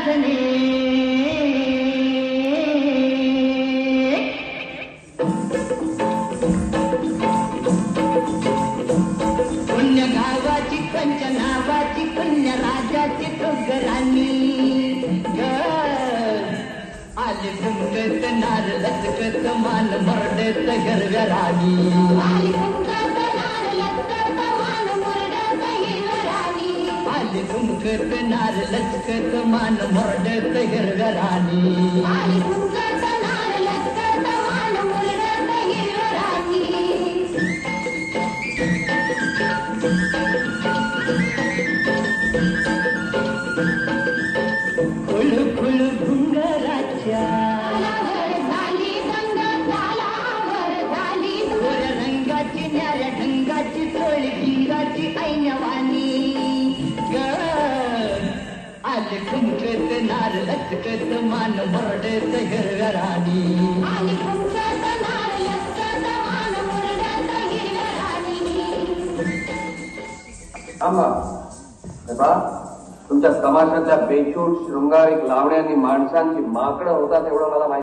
नाचणे पुण्य गावाची पंच नावाची पुण्य राजाची टोगराणी आले घुमकत नार लचकत मान मरडत गरगराणी आले घुमकत नार लचकत मान मरडत गरगराणी खुळू खुळू घुंगराच्या गोऱ्या रंगाची न्याऱ्या ढंगाची चोळी भिंगाची ऐनवाणी ग आले घुमकत नार लचकत मान मरडत गरगराणी थांबा तुमच्या तमाशातल्या बेशूट शृंगारिक लावण्यांनी माणसांची माकडं होतात एवढं मला माहिती